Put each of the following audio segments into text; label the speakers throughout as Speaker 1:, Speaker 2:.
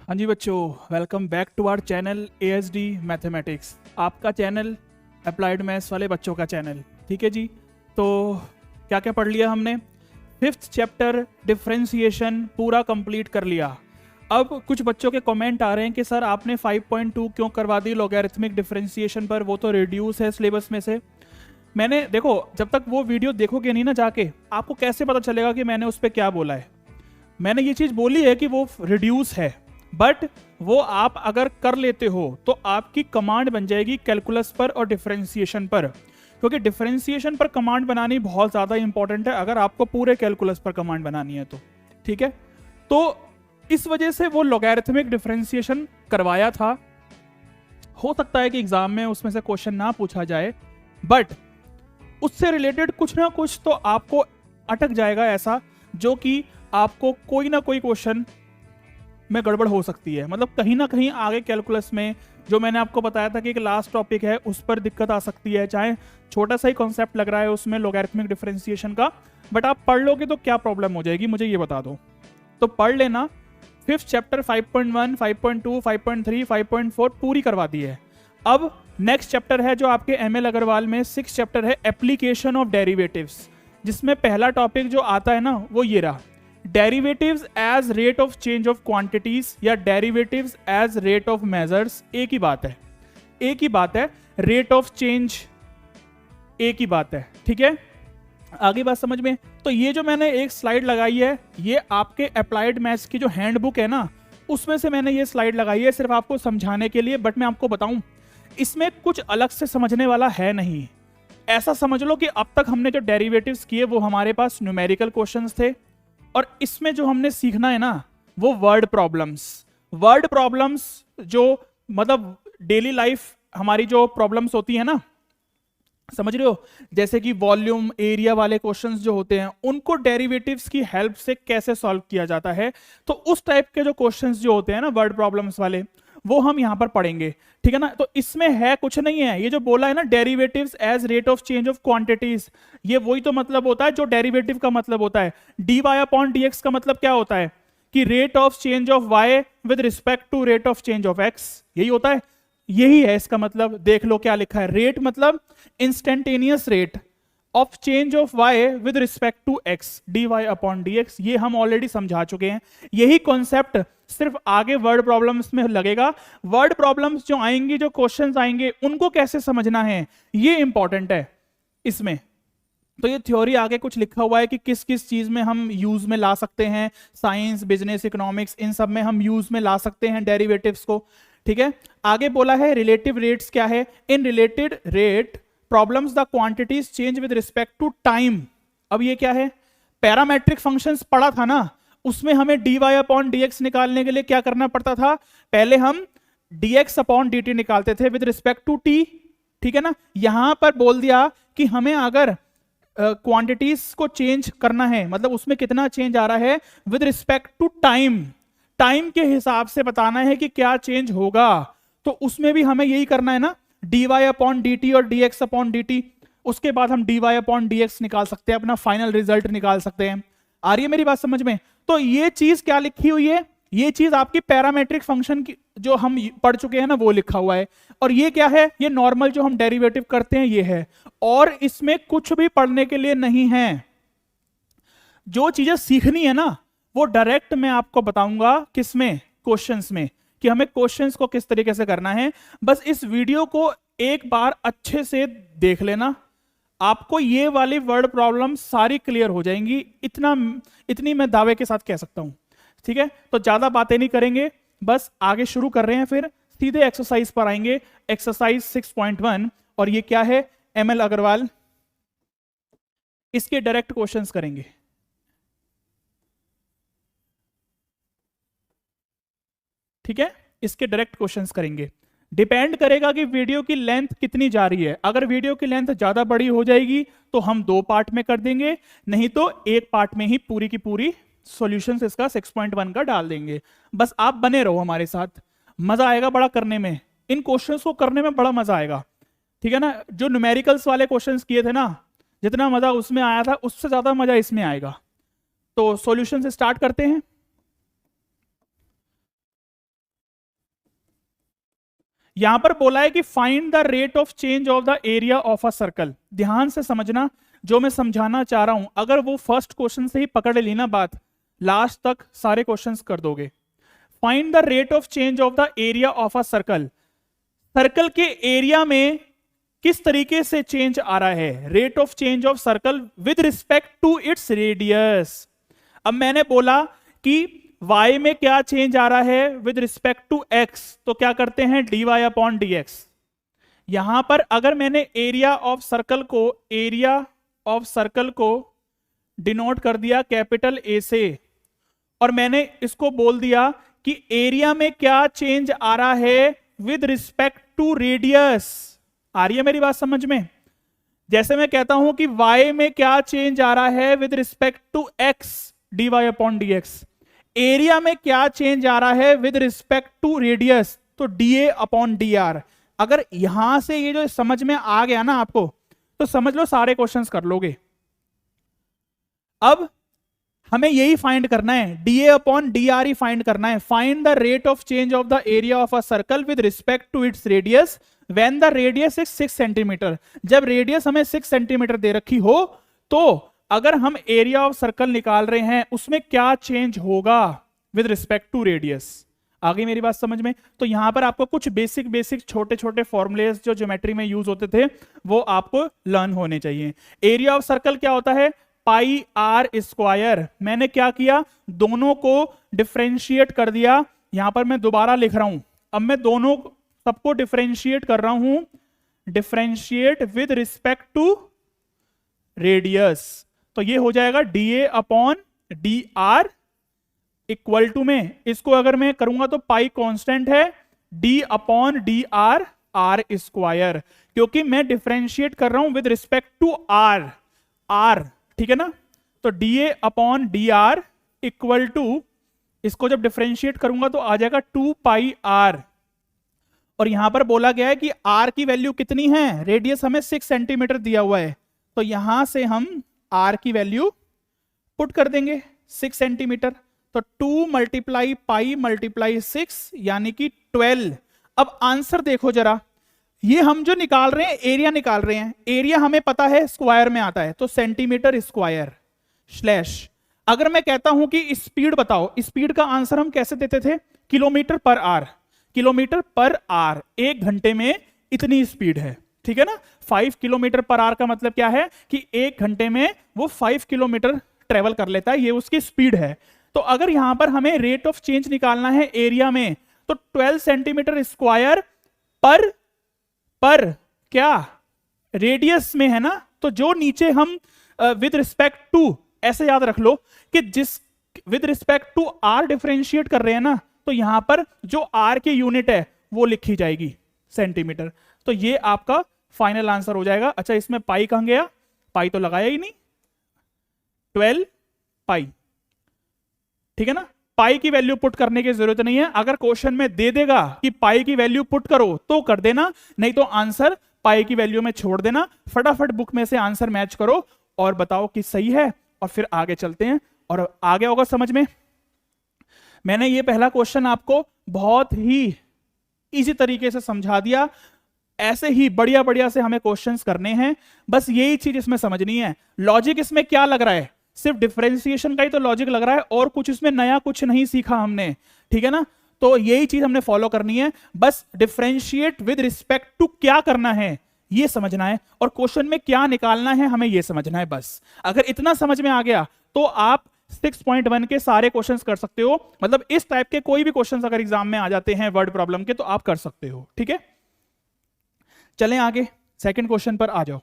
Speaker 1: हाँ जी बच्चों, welcome back to our channel ASD mathematics, आपका चैनल अप्लाइड मैथ्स वाले बच्चों का चैनल। ठीक है जी। तो क्या क्या पढ़ लिया हमने? फिफ्थ चैप्टर डिफरेंशिएशन पूरा कंप्लीट कर लिया। अब कुछ बच्चों के कमेंट आ रहे हैं कि सर आपने 5.2 क्यों करवा दी लॉगरिथमिक डिफरेंशिएशन पर, वो तो रिड्यूस है सिलेबस में से। मैंने देखो, जब तक वो वीडियो देखोगे नहीं ना जाके, आपको कैसे पता चलेगा कि मैंने उस पर क्या बोला है। मैंने ये चीज बोली है कि वो रिड्यूस है, बट वो आप अगर कर लेते हो तो आपकी कमांड बन जाएगी कैलकुलस पर और डिफरेंशिएशन पर, क्योंकि डिफरेंशिएशन पर कमांड बनानी बहुत ज्यादा इंपॉर्टेंट है अगर आपको पूरे कैलकुलस पर कमांड बनानी है तो। ठीक है, तो इस वजह से वो लॉगरिथमिक डिफरेंशिएशन करवाया था। हो सकता है कि एग्जाम में उसमें से क्वेश्चन ना पूछा जाए, बट उससे रिलेटेड कुछ ना कुछ तो आपको अटक जाएगा ऐसा, जो कि आपको कोई ना कोई क्वेश्चन में गड़बड़ हो सकती है। मतलब कहीं ना कहीं आगे कैलकुलस में, जो मैंने आपको बताया था कि एक लास्ट टॉपिक है, उस पर दिक्कत आ सकती है। चाहे छोटा सा ही कॉन्सेप्ट लग रहा है उसमें लॉगरिथमिक डिफरेंशिएशन का, बट आप पढ़ लोगे तो क्या प्रॉब्लम हो जाएगी मुझे ये बता दो। तो पढ़ लेना। फिफ्थ चैप्टर 5.1, 5.2, 5.3, 5.4 पूरी करवा दी है। अब नेक्स्ट चैप्टर है जो आपके ML अग्रवाल में 6 चैप्टर है, एप्लीकेशन ऑफ डेरिवेटिव्स, जिसमें पहला टॉपिक जो आता है ना वो ये रहा, derivatives as rate of change of quantities या derivatives as rate of measures. एक ही बात है, एक ही बात है, रेट ऑफ चेंज एक ही बात है। ठीक है, आगे बात समझ में। तो ये जो मैंने एक स्लाइड लगाई है, ये आपके अप्लाइड मैथ्स की जो हैंडबुक है ना, उसमें से मैंने ये स्लाइड लगाई है सिर्फ आपको समझाने के लिए। बट मैं आपको बताऊं, इसमें कुछ अलग से समझने वाला है नहीं। ऐसा समझ लो कि अब तक हमने जो डेरिवेटिव्स किए वो हमारे पास न्यूमेरिकल क्वेश्चंस थे, और इसमें जो हमने सीखना है ना वो वर्ड प्रॉब्लम्स। वर्ड प्रॉब्लम्स जो मतलब डेली लाइफ हमारी जो प्रॉब्लम्स होती है ना, समझ रहे हो, जैसे कि वॉल्यूम एरिया वाले क्वेश्चंस जो होते हैं, उनको डेरिवेटिव्स की हेल्प से कैसे सॉल्व किया जाता है। तो उस टाइप के जो क्वेश्चंस जो होते हैं ना वर्ड प्रॉब्लम्स वाले, वो हम यहां पर पढ़ेंगे। ठीक है ना। तो इसमें है कुछ नहीं है, ये जो बोला है ना derivatives as rate of change of quantities, ये वही तो मतलब होता है जो डेरिवेटिव का मतलब होता है। dy/dx का मतलब क्या होता है कि rate of change of y with respect to rate of change of x, यही होता है। यही है इसका मतलब। देख लो क्या लिखा है, रेट मतलब instantaneous rate of change of y with respect to x, dy/dx। ये हम ऑलरेडी समझा चुके हैं। यही कॉन्सेप्ट सिर्फ आगे वर्ड प्रॉब्लम्स में लगेगा। वर्ड प्रॉब्लम्स जो आएंगी, जो क्वेश्चंस आएंगे, उनको कैसे समझना है ये इंपॉर्टेंट है इसमें। तो ये थ्योरी आगे कुछ लिखा हुआ है कि किस किस चीज में हम यूज में ला सकते हैं, साइंस, बिजनेस, इकोनॉमिक्स, इन सब में हम यूज में ला सकते हैं डेरिवेटिव्स को। ठीक है, आगे बोला है रिलेटिव रेट्स क्या है। In related rate problems the quantities change with respect to time. अब ये क्या है, पैरामेट्रिक फंक्शंस पढ़ा था ना, उसमें हमें dy/dx निकालने के लिए क्या करना पड़ता था, पहले हम dx/dt निकालते थे विद रिस्पेक्ट टू t। ठीक है ना, यहां पर बोल दिया कि हमें अगर क्वांटिटीज को चेंज करना है, मतलब उसमें कितना चेंज आ रहा है with respect to time, time के हिसाब से बताना है कि क्या चेंज होगा। तो उसमें भी हमें यही करना है ना, dy/dt और dx/dt। उसके बाद हम dy/dx निकाल सकते हैं, अपना फाइनल रिजल्ट निकाल सकते हैं। आ रही है मेरी बात समझ में। तो ये चीज क्या लिखी हुई है, ये चीज आपकी पैरामेट्रिक फंक्शन की जो हम पढ़ चुके हैं ना वो लिखा हुआ है। और ये क्या है, ये नॉर्मल जो हम डेरिवेटिव करते हैं ये है, और इसमें कुछ भी पढ़ने के लिए नहीं है। जो चीजें सीखनी है ना वो डायरेक्ट मैं आपको बताऊंगा किसमें, क्वेश्चंस में, कि हमें क्वेश्चंस को किस तरीके से करना है। बस इस वीडियो को एक बार अच्छे से देख लेना, आपको ये वाली वर्ड प्रॉब्लम सारी क्लियर हो जाएंगी। इतनी मैं दावे के साथ कह सकता हूं। ठीक है, तो ज्यादा बातें नहीं करेंगे, बस आगे शुरू कर रहे हैं, फिर सीधे एक्सरसाइज पर आएंगे। एक्सरसाइज 6.1, और ये क्या है, ML अग्रवाल, इसके डायरेक्ट क्वेश्चंस करेंगे। ठीक है, इसके डायरेक्ट क्वेश्चंस करेंगे। डिपेंड करेगा कि वीडियो की लेंथ कितनी जा रही है। अगर वीडियो की लेंथ ज्यादा बड़ी हो जाएगी तो हम 2 पार्ट में कर देंगे, नहीं तो एक पार्ट में ही पूरी की पूरी सॉल्यूशंस इसका 6.1 का डाल देंगे। बस आप बने रहो हमारे साथ, मजा आएगा बड़ा करने में, इन क्वेश्चंस को करने में बड़ा मजा आएगा। ठीक है ना, जो न्यूमेरिकल्स वाले क्वेश्चंस किए थे ना, जितना मजा उसमें आया था उससे ज्यादा मजा इसमें आएगा। तो सॉल्यूशन से स्टार्ट करते हैं। यहां पर बोला है कि find the rate of change of the area of a circle. ध्यान से समझना जो मैं समझाना चाह रहा हूं, अगर वो फर्स्ट क्वेश्चन से ही पकड़ ली ना बात, लास्ट तक सारे क्वेश्चंस कर दोगे। Find the rate of change of the area of a circle. Circle के एरिया में किस तरीके से चेंज आ रहा है, rate of change of circle with respect to its radius. अब मैंने बोला कि y में क्या चेंज आ रहा है विद रिस्पेक्ट टू x, तो क्या करते हैं dy अपॉन dx। यहां पर अगर मैंने एरिया ऑफ सर्कल को डिनोट कर दिया कैपिटल A से, और मैंने इसको बोल दिया कि एरिया में क्या चेंज आ रहा है विद रिस्पेक्ट टू रेडियस। आ रही है मेरी बात समझ में? जैसे मैं कहता हूं कि y में क्या चेंज आ रहा है with respect to x, dy upon dx। Area में क्या चेंज आ रहा है विद रिस्पेक्ट टू रेडियस, तो dA अपॉन dr। अगर यहां से ये जो समझ में आ गया ना आपको, तो समझ लो सारे क्वेश्चंस कर लोगे। अब हमें यही फाइंड करना है, dA अपॉन dr ही फाइंड करना है। Find the rate of change of the area of a circle with respect to its radius when the radius is 6 centimetre. जब रेडियस हमें 6 सेंटीमीटर दे रखी हो, तो अगर हम एरिया ऑफ सर्कल निकाल रहे हैं उसमें क्या चेंज होगा विद रिस्पेक्ट टू रेडियस। आ गई मेरी बात समझ में? तो यहां पर आपको कुछ बेसिक छोटे छोटे फॉर्मूलेस जो ज्योमेट्री में यूज होते थे वो आपको लर्न होने चाहिए। एरिया ऑफ सर्कल क्या होता है, पाई आर स्क्वायर। मैंने क्या किया, दोनों को डिफरेंशिएट कर दिया। यहां पर मैं दोबारा लिख रहा हूं, अब मैं दोनों सबको डिफरेंशिएट कर रहा हूं, differentiate with respect to radius. तो ये हो जाएगा dA upon dr equal to में, इसको अगर मैं करूंगा तो पाई कांस्टेंट है, d upon dr r square, क्योंकि मैं डिफरेंशिएट कर रहा हूं विद रिस्पेक्ट टू r, ठीक है ना। तो dA upon dr equal to, इसको जब डिफरेंशिएट करूंगा तो आ जाएगा 2 पाई r। और यहां पर बोला गया है कि r की वैल्यू कितनी है, रेडियस हमें 6 सेंटीमीटर दिया हुआ है, तो यहां से हम r की वैल्यू पुट कर देंगे 6 सेंटीमीटर। तो 2 मल्टीप्लाई पाई मल्टीप्लाई 6 यानी कि 12। अब आंसर देखो जरा, ये हम जो निकाल रहे हैं एरिया निकाल रहे हैं, एरिया हमें पता है स्क्वायर में आता है, तो सेंटीमीटर स्क्वायर स्लैश, अगर मैं कहता हूं कि स्पीड बताओ, स्पीड का आंसर हम कैसे देते थे, किलोमीटर पर आर। किलोमीटर पर आर, 1 घंटे में इतनी स्पीड है, ठीक है ना। 5 किलोमीटर पर आर का मतलब क्या है कि 1 घंटे में वो 5 किलोमीटर ट्रेवल कर लेता है, ये उसकी स्पीड है। तो अगर यहां पर हमें रेट ऑफ चेंज निकालना है एरिया में, तो 12 सेंटीमीटर स्क्वायर पर क्या रेडियस में है ना, तो जो नीचे हम विद रिस्पेक्ट टू, ऐसे याद रख लो कि जिस with respect to r differentiate कर रहे हैं ना, तो यहां पर जो आर की यूनिट है वो लिखी जाएगी सेंटीमीटर। तो ये आपका फाइनल आंसर हो जाएगा। अच्छा, इसमें पाई कहां गया, पाई तो लगाया ही नहीं, 12 पाई, ठीक है ना। पाई की वैल्यू पुट करने की जरूरत नहीं है, अगर क्वेश्चन में दे देगा कि पाई की वैल्यू पुट करो तो कर देना, नहीं तो आंसर पाई की वैल्यू में छोड़ देना। फटाफट बुक में से आंसर मैच करो और बताओ कि सही है, और फिर आगे चलते हैं। और आ गया होगा समझ में। मैंने ये पहला क्वेश्चन आपको बहुत ही इजी तरीके से समझा दिया। ऐसे ही बढ़िया बढ़िया से हमें क्वेश्चंस करने हैं, बस यही चीज इसमें समझनी है। लॉजिक इसमें क्या लग रहा है, सिर्फ डिफरेंशिएशन का ही तो लॉजिक लग रहा है, और कुछ इसमें नया कुछ नहीं सीखा हमने, ठीक है ना। तो यही चीज हमने फॉलो करनी है, बस डिफरेंशिएट विद रिस्पेक्ट टू क्या करना है ये समझना है, और क्वेश्चन में क्या निकालना है हमें ये समझना है बस। अगर इतना समझ में आ गया तो आप 6.1 के सारे क्वेश्चंस कर सकते हो। मतलब इस टाइप के कोई भी क्वेश्चंस अगर एग्जाम में आ जाते हैं वर्ड प्रॉब्लम के, तो आप कर सकते हो, ठीक है। चलें आगे, सेकंड क्वेश्चन पर आ जाओ।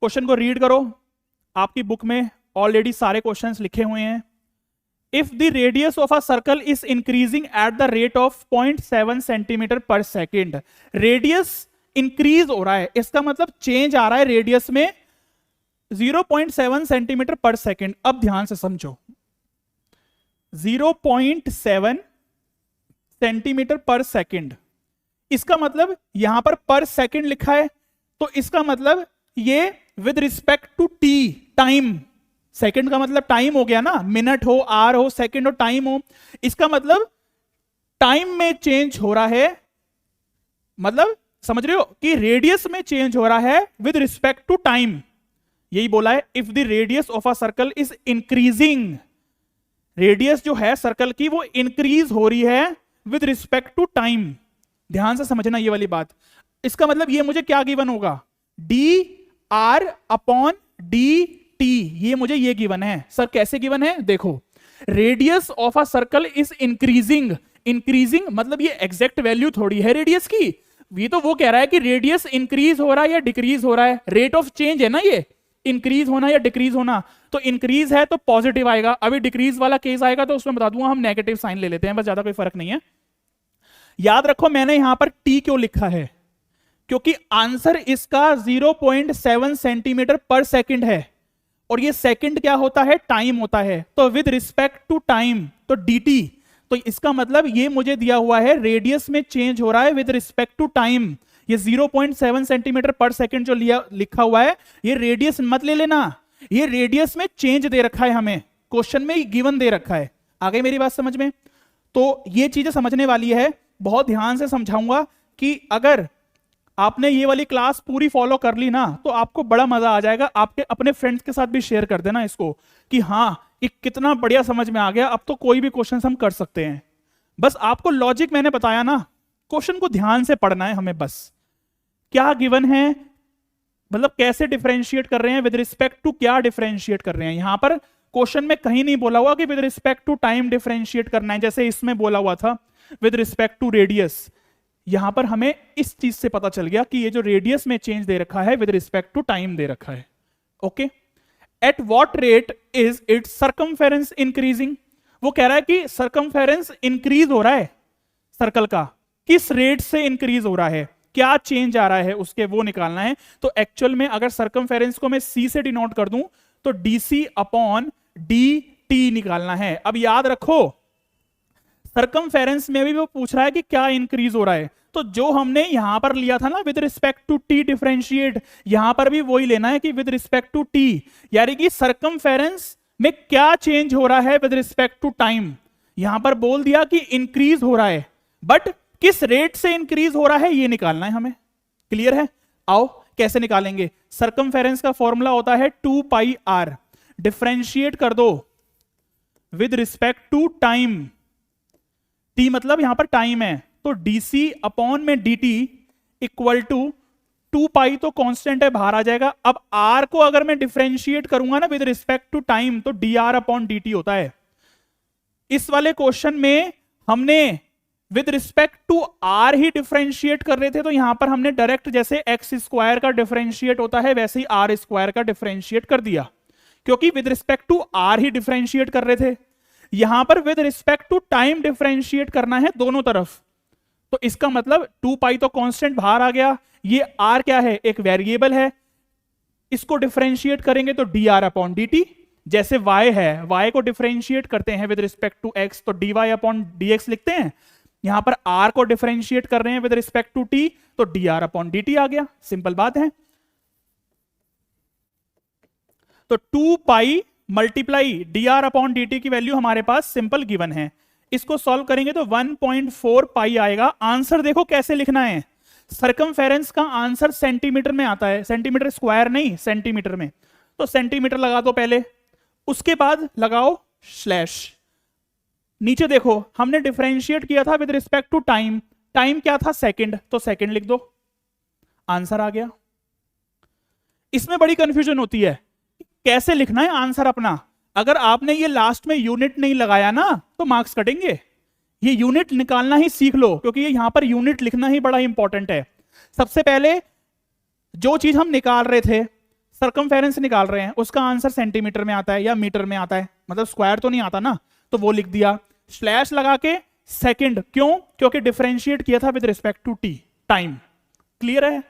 Speaker 1: क्वेश्चन को रीड करो, आपकी बुक में ऑलरेडी सारे क्वेश्चंस लिखे हुए हैं। If the radius of a circle is increasing at the rate of 0.7 centimetre पर सेकेंड, रेडियस इंक्रीज हो रहा है, इसका मतलब चेंज आ रहा है रेडियस में 0.7 सेंटीमीटर पर सेकेंड। अब ध्यान से समझो, 0.7 सेंटीमीटर पर सेकेंड, इसका मतलब यहां पर सेकेंड लिखा है, तो इसका मतलब ये with respect to t, time, second का मतलब टाइम हो गया ना, मिनट हो, आर हो, सेकेंड हो, टाइम हो, इसका मतलब टाइम में चेंज हो रहा है, मतलब समझ रहे हो कि रेडियस में चेंज हो रहा है विद रिस्पेक्ट टू टाइम, यही बोला है। If the radius of a circle is increasing, radius जो है सर्कल की वो इंक्रीज हो रही है विद रिस्पेक्ट टू टाइम। ध्यान से समझना ये वाली बात। इसका मतलब ये मुझे क्या गिवन होगा, D R upon D T, ये मुझे ये गिवन है। सर कैसे गिवन है, देखो radius of a circle is increasing, increasing मतलब ये एग्जैक्ट वैल्यू थोड़ी है रेडियस की, ये तो वो कह रहा है कि रेडियस इंक्रीज हो रहा है या डिक्रीज हो रहा है, रेट ऑफ चेंज है ना ये, इंक्रीज होना या डिक्रीज होना। तो इंक्रीज है तो पॉजिटिव आएगा, अभी डिक्रीज वाला केस आएगा तो उसमें बता दूंगा, हम नेगेटिव साइन ले लेते हैं, बस ज्यादा कोई फर्क नहीं है। याद रखो मैंने यहां पर टी क्यों लिखा है, क्योंकि आंसर इसका 0.7 सेंटीमीटर पर सेकंड है, और ये सेकंड क्या होता है, टाइम होता है, तो विद रिस्पेक्ट टू टाइम तो dt, तो इसका मतलब ये मुझे दिया हुआ है रेडियस में चेंज हो रहा है विद रिस्पेक्ट टू टाइम। ये 0.7 सेंटीमीटर पर सेकंड जो लिखा हुआ है, ये रेडियस मत ले लेना, ये रेडियस में चेंज दे रखा है, हमें क्वेश्चन में गिवन दे रखा है। आ गई मेरी बात समझ में? तो ये चीजें समझने वाली है, बहुत ध्यान से समझाऊंगा कि अगर आपने ये वाली क्लास पूरी फॉलो कर ली ना तो आपको बड़ा मजा आ जाएगा। आपके अपने फ्रेंड्स के साथ भी शेयर कर देना इसको कि हाँ ये कितना बढ़िया समझ में आ गया, अब तो कोई भी क्वेश्चन हम कर सकते हैं। बस आपको लॉजिक मैंने बताया ना, क्वेश्चन को ध्यान से पढ़ना है हमें, बस क्या गिवन है, मतलब कैसे डिफरेंशिएट कर रहे हैं, विद रिस्पेक्ट टू क्या डिफरेंशिएट कर रहे हैं। यहां पर क्वेश्चन में कहीं नहीं बोला हुआ कि with respect to time differentiate करना है, जैसे इसमें बोला हुआ था विद रिस्पेक्ट टू रेडियस। यहां पर हमें इस चीज से पता चल गया कि ये जो रेडियस में चेंज दे रखा है विद रिस्पेक्ट टू टाइम दे रखा है। Okay, at what rate is it circumference increasing, वो कह रहा है कि सर्कमफेरेंस इंक्रीज हो रहा है सर्कल का, किस रेट से इंक्रीज हो रहा है, क्या चेंज आ रहा है उसके, वो निकालना है। तो एक्चुअल में अगर सर्कमफेरेंस को मैं c से डिनोट कर दूं तो dc अपॉन dt निकालना है। अब याद रखो सर्कमफेरेंस में भी वो पूछ रहा है कि क्या इंक्रीज हो रहा है, तो जो हमने यहां पर लिया था ना with respect to t differentiate, यहां पर भी वही लेना है कि विद रिस्पेक्ट टू टी, यानी कि सर्कमफेरेंस में क्या चेंज हो रहा है विद रिस्पेक्ट टू टाइम। यहां पर बोल दिया कि इंक्रीज हो रहा है, बट किस रेट से इंक्रीज हो रहा है ये निकालना है हमें। क्लियर है? आओ कैसे निकालेंगे। सर्कमफेरेंस का फॉर्मूला होता है 2 पाई आर, डिफरेंशिएट कर दो with respect to time, t मतलब यहां पर टाइम है, तो dc अपॉन में dt इक्वल टू 2 पाई, तो कांस्टेंट है बाहर आ जाएगा। अब r को अगर मैं डिफरेंशिएट करूंगा ना विद रिस्पेक्ट टू टाइम तो dr अपॉन dt होता है। इस वाले क्वेश्चन में हमने विद रिस्पेक्ट टू r ही डिफरेंशिएट कर रहे थे, तो यहां पर हमने डायरेक्ट जैसे x स्क्वायर का डिफरेंशिएट होता है वैसे ही r स्क्वायर का डिफरेंशिएट कर दिया, क्योंकि विद रिस्पेक्ट टू r ही डिफरेंशिएट कर रहे थे। यहां पर with respect to time differentiate करना है दोनों तरफ, तो इसका मतलब 2 पाई तो कांस्टेंट बाहर आ गया, ये r क्या है, एक वेरिएबल है, इसको डिफरेंशिएट करेंगे तो dr अपॉन dt, जैसे y है y को डिफरेंशिएट करते हैं विद रिस्पेक्ट टू x तो dy अपॉन dx लिखते हैं, यहां पर r को डिफरेंशिएट कर रहे हैं विद रिस्पेक्ट टू t तो dr अपॉन dt आ गया। सिंपल बात है। तो 2 पाई मल्टीप्लाई dr अपॉन dt की वैल्यू हमारे पास सिंपल गिवन है, इसको सॉल्व करेंगे तो 1.4 पाई आएगा। आंसर देखो कैसे लिखना है, सर्कमफेरेंस का आंसर सेंटीमीटर में आता है, सेंटीमीटर स्क्वायर नहीं सेंटीमीटर में, तो सेंटीमीटर लगा दो पहले, उसके बाद लगाओ स्लैश। नीचे देखो हमने डिफरेंशिएट किया था with respect to time, time क्या था सेकंड, तो सेकंड लिख दो, आंसर आ गया। इसमें बड़ी कंफ्यूजन होती है कैसे लिखना है आंसर अपना, अगर आपने ये लास्ट में यूनिट नहीं लगाया ना तो मार्क्स कटेंगे। ये यूनिट निकालना ही सीख लो, क्योंकि ये यहां पर यूनिट लिखना ही बड़ा इंपॉर्टेंट है। सबसे पहले जो चीज हम निकाल रहे थे, सर्कमफेरेंस निकाल रहे हैं, उसका आंसर सेंटीमीटर में आता है या मीटर में आता है, मतलब स्क्वायर तो नहीं आता ना, तो वो लिख दिया। स्लैश लगा के सेकंड, क्यों, क्योंकि डिफरेंशिएट किया था with respect to t time. Clear है?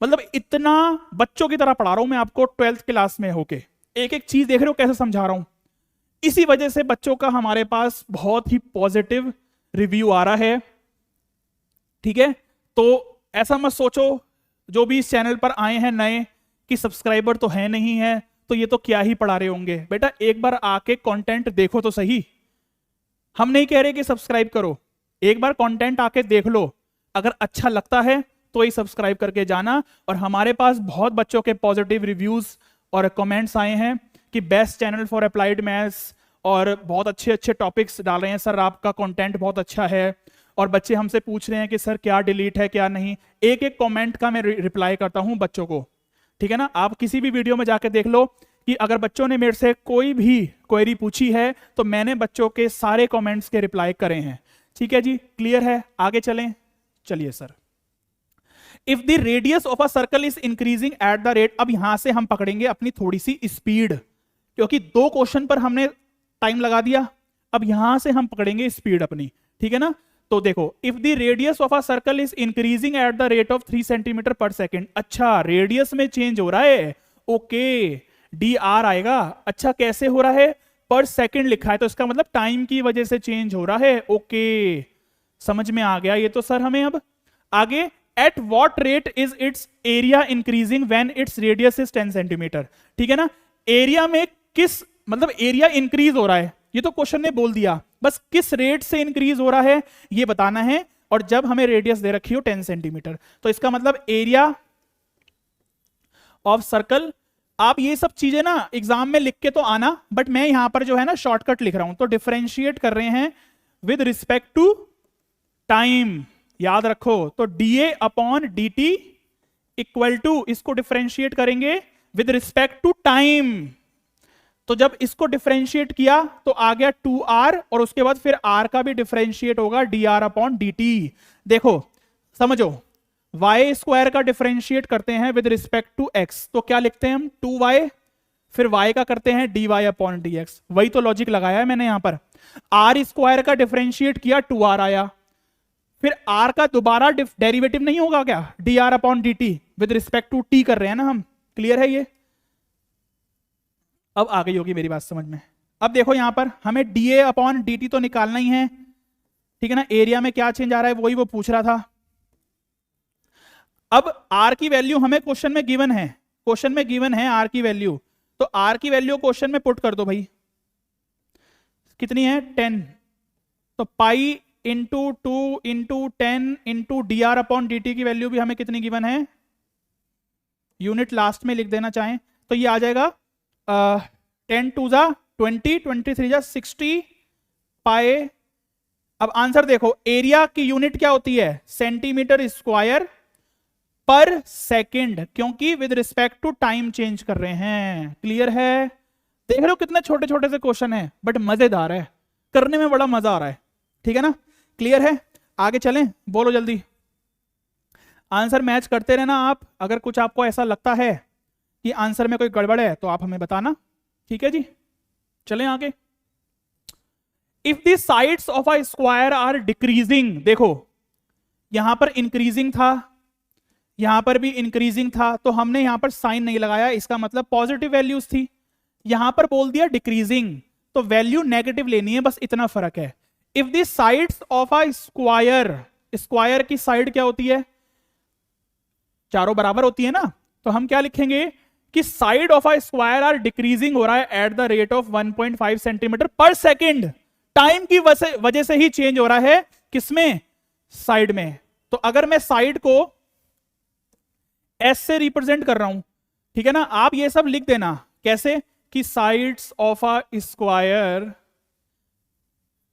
Speaker 1: मतलब इतना बच्चों की तरह पढ़ा रहा हूं मैं आपको 12th क्लास में होके, एक एक चीज देख रहे हो कैसे समझा रहा हूं। इसी वजह से बच्चों का हमारे पास बहुत ही पॉजिटिव रिव्यू आ रहा है। ठीक है, तो ऐसा मत सोचो जो भी इस चैनल पर आए हैं नए कि सब्सक्राइबर तो है नहीं है तो ये तो क्या ही पढ़ा रहे होंगे। बेटा एक बार आके कंटेंट देखो तो सही, हम नहीं कह रहे कि सब्सक्राइब करो, एक बार कंटेंट आके देख लो, अगर अच्छा लगता है तो ही सब्सक्राइब करके जाना। और हमारे पास बहुत बच्चों के पॉजिटिव रिव्यूज और कमेंट्स आए हैं कि best channel for applied maths, और बहुत अच्छे अच्छे टॉपिक्स डाल रहे हैं सर, आपका कंटेंट बहुत अच्छा है। और बच्चे हमसे पूछ रहे हैं कि सर क्या डिलीट है क्या नहीं। एक एक कमेंट का मैं रिप्लाई करता हूं बच्चों को, ठीक है ना। आप किसी भी वीडियो में जाके देख लो कि अगर बच्चों ने मेरे से कोई भी क्वेरी पूछी है तो मैंने बच्चों के सारे कमेंट्स के रिप्लाई करे हैं। ठीक है जी, क्लियर है, आगे चलें। चलिए sir, if the radius of a circle is increasing at the rate, अब यहां से हम पकड़ेंगे अपनी थोड़ी सी स्पीड, क्योंकि 2 क्वेश्चन पर हमने टाइम लगा दिया, अब यहां से हम पकड़ेंगे स्पीड अपनी, ठीक है ना। तो देखो, if the radius of a circle is increasing at the rate of 3 centimetre पर सेकेंड, अच्छा रेडियस में चेंज हो रहा है, ओके, डी आर आएगा। अच्छा कैसे हो रहा है, पर सेकेंड लिखा है, तो इसका मतलब टाइम की वजह से चेंज हो रहा है, ओके, समझ में आ गया ये तो सर हमें। अब आगे, at what rate is its area increasing when its radius is 10 centimetre, ठीक है ना। एरिया में किस, मतलब एरिया इंक्रीज हो रहा है, ये तो क्वेश्चन ने बोल दिया, बस किस रेट से इंक्रीज हो रहा है ये बताना है। और जब हमें रेडियस दे रखी हो 10 सेंटीमीटर, तो इसका मतलब एरिया ऑफ सर्कल। आप ये सब चीजें ना एग्जाम में लिख के तो आना, बट मैं यहां पर जो है ना शॉर्टकट लिख रहा हूं, तो डिफरेंशिएट कर रहे हैं विद रिस्पेक्ट टू टाइम, याद रखो। तो dA upon dt equal to, इसको डिफरेंशिएट करेंगे विद रिस्पेक्ट टू टाइम। तो जब इसको डिफरेंशिएट किया तो आ गया 2r, और उसके बाद फिर r का भी डिफरेंशिएट होगा dr अपॉन dt। देखो समझो, y स्क्वायर का डिफरेंशिएट करते हैं विद रिस्पेक्ट टू x, तो क्या लिखते हैं हम, 2y, फिर y का करते हैं dy अपॉन dx, वही तो लॉजिक लगाया है मैंने यहां पर। r स्क्वायर का डिफरेंशिएट किया 2r आया, फिर r का दोबारा डेरिवेटिव नहीं होगा क्या, dr upon dt, with respect to t कर रहे हैं ना हम, क्लियर है ये। अब आ गई होगी मेरी बात समझ में। अब देखो यहां पर हमें dA अपॉन dt तो निकालना ही है, ठीक है ना। एरिया में क्या चेंज आ रहा है वही वो पूछ रहा था। अब r की वैल्यू हमें क्वेश्चन में गिवन है, क्वेश्चन में गिवन है r की वैल्यू, तो r की वैल्यू क्वेश्चन में पुट कर दो भाई, कितनी है 10, तो pi into 2 into 10 into dr upon dt की वैल्यू भी हमें कितनी गिवन है, यूनिट लास्ट में लिख देना चाहें तो ये आ जाएगा 10 टू जा 20, 23 जा 60 पाए। अब आंसर देखो, एरिया की यूनिट क्या होती है, सेंटीमीटर स्क्वायर पर सेकंड, क्योंकि with respect to time change कर रहे हैं, क्लियर है। देख रहे हो कितने छोटे छोटे से क्वेश्चन है, बट मजेदार है, करने में बड़ा मजा आ रहा है, ठीक है ना, क्लियर है। आगे चलें, बोलो जल्दी, आंसर मैच करते रहना आप। अगर कुछ आपको ऐसा लगता है कि आंसर में कोई गड़बड़ है तो आप हमें बताना, ठीक है जी। चलें आगे। If the sides of a square are decreasing, देखो यहां पर इंक्रीजिंग था, यहां पर भी इंक्रीजिंग था, तो हमने यहां पर साइन नहीं लगाया, इसका मतलब पॉजिटिव वैल्यूज थी। यहां पर बोल दिया डिक्रीजिंग, तो वैल्यू नेगेटिव लेनी है, बस इतना फर्क है। If the sides of a square, square की साइड क्या होती है, चारों बराबर होती है ना, तो हम क्या लिखेंगे कि side of a square are decreasing हो रहा है at the rate of 1.5 centimetre पर सेकेंड, टाइम की वजह से ही चेंज हो रहा है, किसमें, साइड में। तो अगर मैं साइड को एस से रिप्रेजेंट कर रहा हूं, ठीक है ना, आप ये सब लिख देना कैसे, कि साइड्स ऑफ अ स्क्वायर,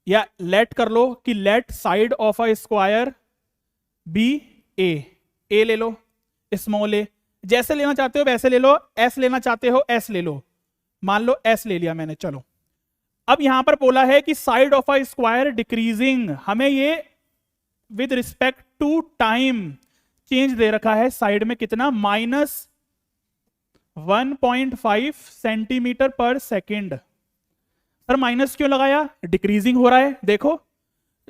Speaker 1: या लेट कर लो कि let side of a square be a ले लो, स्मॉल ए, जैसे लेना चाहते हो वैसे ले लो, एस लेना चाहते हो एस ले लो, मान लो एस ले लिया मैंने, चलो। अब यहां पर बोला है कि side of a square decreasing, हमें ये with respect to time change दे रखा है, साइड में कितना, -1.5 सेंटीमीटर पर सेकेंड। सर माइनस क्यों लगाया, डिक्रीजिंग हो रहा है, देखो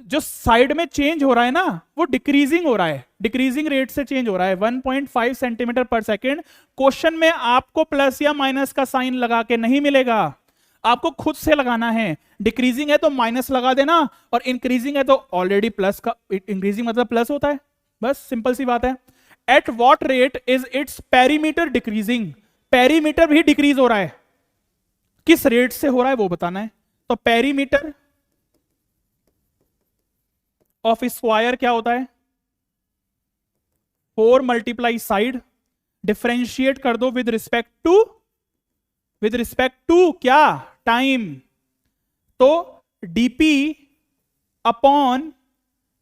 Speaker 1: जो साइड में चेंज हो रहा है ना वो डिक्रीजिंग हो रहा है, डिक्रीजिंग रेट से चेंज हो रहा है, 1.5 सेंटीमीटर पर सेकेंड। क्वेश्चन में आपको प्लस या माइनस का साइन लगा के नहीं मिलेगा, आपको खुद से लगाना है। डिक्रीजिंग है तो माइनस लगा देना, और इंक्रीजिंग है तो ऑलरेडी प्लस का, इंक्रीजिंग मतलब प्लस होता है, बस सिंपल सी बात है। At what rate is its perimeter decreasing, perimeter भी डिक्रीज हो रहा है, किस रेट से हो रहा है वो बताना है। तो पेरीमीटर ऑफ स्क्वायर क्या होता है? 4 मल्टीप्लाई साइड, डिफरेंशिएट कर दो विद रिस्पेक्ट टू क्या? टाइम। तो डीपी अपॉन,